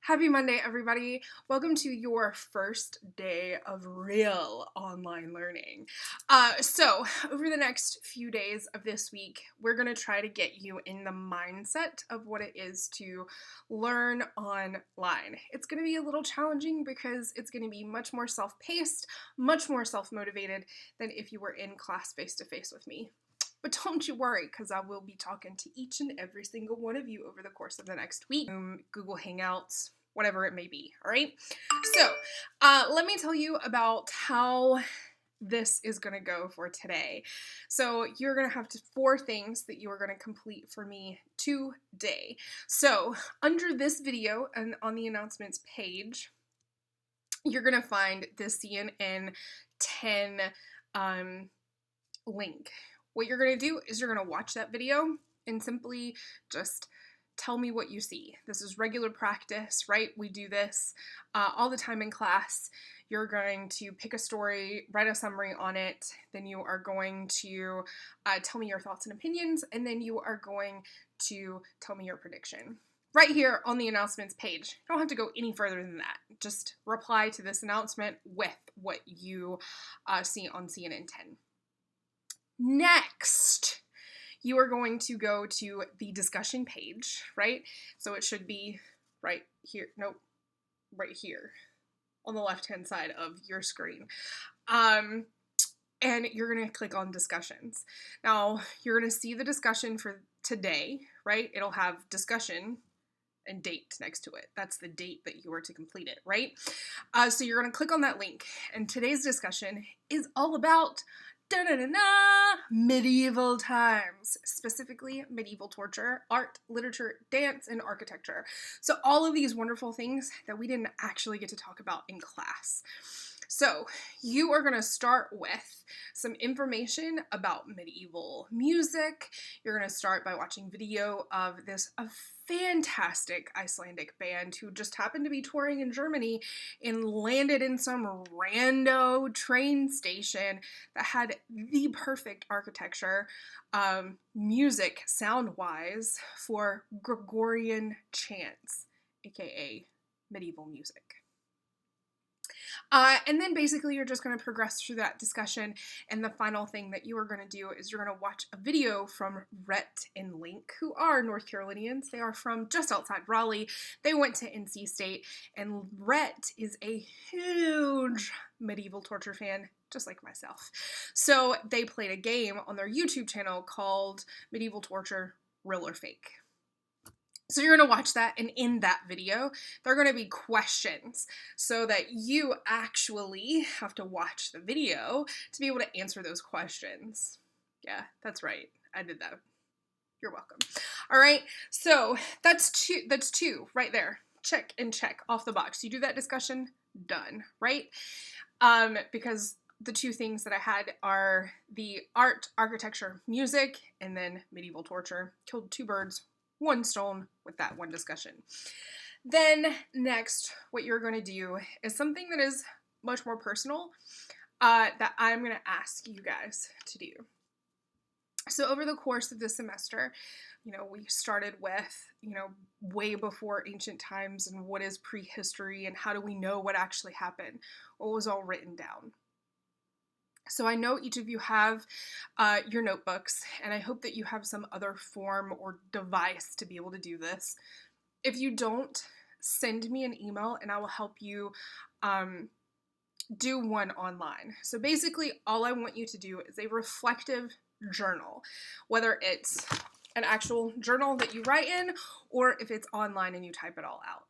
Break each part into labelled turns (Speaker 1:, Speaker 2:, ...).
Speaker 1: Happy Monday, everybody. Welcome to your first day of real online learning. Over the next few days of this week, we're going to try to get you in the mindset of what it is to learn online. It's going to be a little challenging because it's going to be much more self-paced, much more self-motivated than if you were in class face-to-face with me. But don't you worry, because I will be talking to each and every single one of you over the course of the next week. Google Hangouts, whatever it may be, all right? So let me tell you about how this is going to go for today. So you're going to have 4 things that you are going to complete for me today. So under this video and on the announcements page, you're going to find the CNN 10 link. What you're going to do is you're going to watch that video and simply just tell me what you see. This is regular practice, right? We do this all the time in class. You're going to pick a story, write a summary on it, then you are going to tell me your thoughts and opinions, and then you are going to tell me your prediction. Right here on the announcements page. You don't have to go any further than that. Just reply to this announcement with what you see on CNN 10. Next, you are going to go to the discussion page, right? So it should be right here, right here on the left-hand side of your screen. And you're going to click on discussions. Now, you're going to see the discussion for today, right? It'll have discussion and date next to it. That's the date that you are to complete it, right? So you're going to click on that link. And today's discussion is all about medieval times, specifically medieval torture, art, literature, dance, and architecture. So all of these wonderful things that we didn't actually get to talk about in class. So you are going to start with some information about medieval music. You're going to start by watching video of this fantastic Icelandic band who just happened to be touring in Germany and landed in some rando train station that had the perfect architecture, music sound-wise, for Gregorian chants, aka medieval music. And then basically you're just going to progress through that discussion, and the final thing that you are going to do is you're going to watch a video from Rhett and Link, who are North Carolinians. They are from just outside Raleigh. They went to NC State, and Rhett is a huge medieval torture fan, just like myself. So they played a game on their YouTube channel called Medieval Torture, Real or Fake. So you're going to watch that, and in that video, there are going to be questions so that you actually have to watch the video to be able to answer those questions. Yeah, that's right. I did that. You're welcome. All right, so that's two right there. Check and check off the box. You do that discussion, done, right? Because the 2 things that I had are the art, architecture, music, and then medieval torture. Killed 2 birds, 1 stone with that one discussion. Then next, what you're going to do is something that is much more personal that I'm going to ask you guys to do. So over the course of this semester, we started with, way before ancient times and what is prehistory and how do we know what actually happened, what was all written down. So I know each of you have your notebooks, and I hope that you have some other form or device to be able to do this. If you don't, send me an email and I will help you do one online. So basically, all I want you to do is a reflective journal, whether it's an actual journal that you write in or if it's online and you type it all out.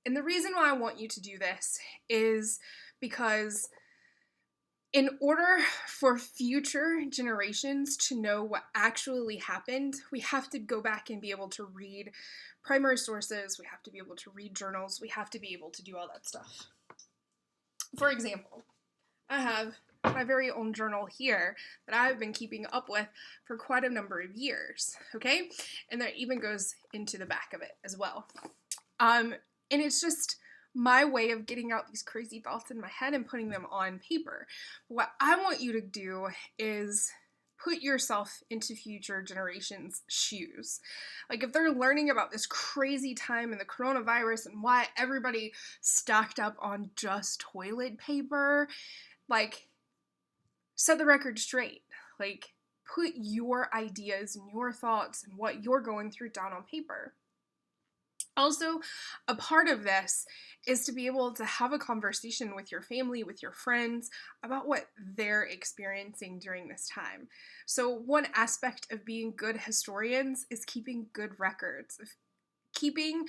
Speaker 1: And the reason why I want you to do this is because in order for future generations to know what actually happened, we have to go back and be able to read primary sources, we have to be able to read journals, we have to be able to do all that stuff. For example, I have my very own journal here that I've been keeping up with for quite a number of years, okay? And that even goes into the back of it as well. And it's just my way of getting out these crazy thoughts in my head and putting them on paper. What I want you to do is put yourself into future generations' shoes. Like, if they're learning about this crazy time and the coronavirus and why everybody stocked up on just toilet paper, like, set the record straight. Like, put your ideas and your thoughts and what you're going through down on paper. Also, a part of this is to be able to have a conversation with your family, with your friends, about what they're experiencing during this time. So, one aspect of being good historians is keeping good records, of keeping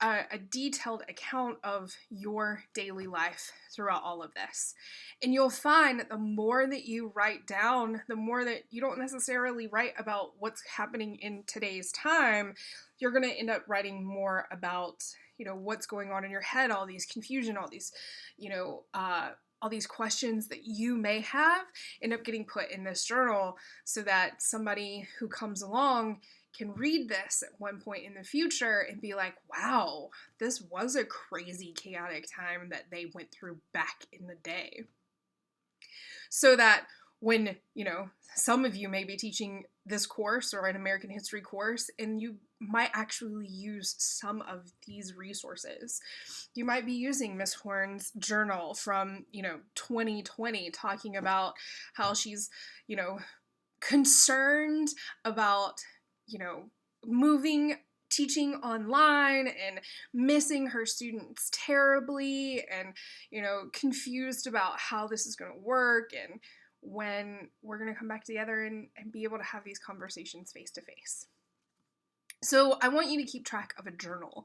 Speaker 1: a detailed account of your daily life throughout all of this. And you'll find that the more that you write down, the more that you don't necessarily write about what's happening in today's time, you're going to end up writing more about, what's going on in your head, all these confusion, all these, all these questions that you may have end up getting put in this journal so that somebody who comes along can read this at one point in the future and be like, wow, this was a crazy, chaotic time that they went through back in the day. So that when, some of you may be teaching this course or an American history course, and you might actually use some of these resources. You might be using Miss Horn's journal from, 2020, talking about how she's, concerned about moving teaching online and missing her students terribly and, confused about how this is going to work and when we're going to come back together and be able to have these conversations face to face. So I want you to keep track of a journal.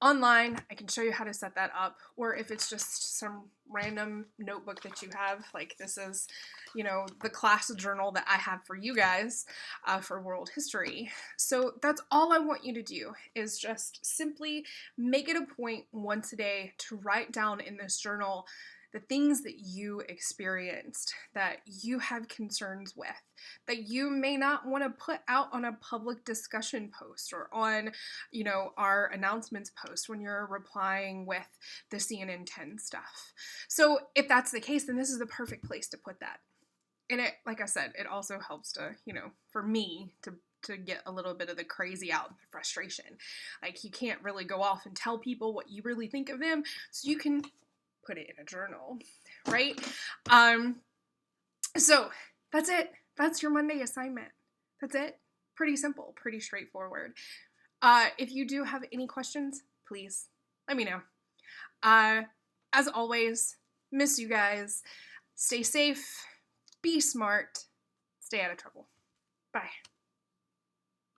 Speaker 1: Online, I can show you how to set that up, or if it's just some random notebook that you have, like this is, the class journal that I have for you guys for world history. So that's all I want you to do is just simply make it a point once a day to write down in this journal the things that you experienced, that you have concerns with, that you may not want to put out on a public discussion post or on, our announcements post when you're replying with the CNN 10 stuff. So if that's the case, then this is the perfect place to put that. And it, like I said, it also helps to, for me to get a little bit of the crazy out and the frustration. Like, you can't really go off and tell people what you really think of them, so you can put it in a journal, right? So that's it. That's your Monday assignment. That's it. Pretty simple, pretty straightforward. If you do have any questions, please let me know. As always, miss you guys. Stay safe, be smart, stay out of trouble. Bye.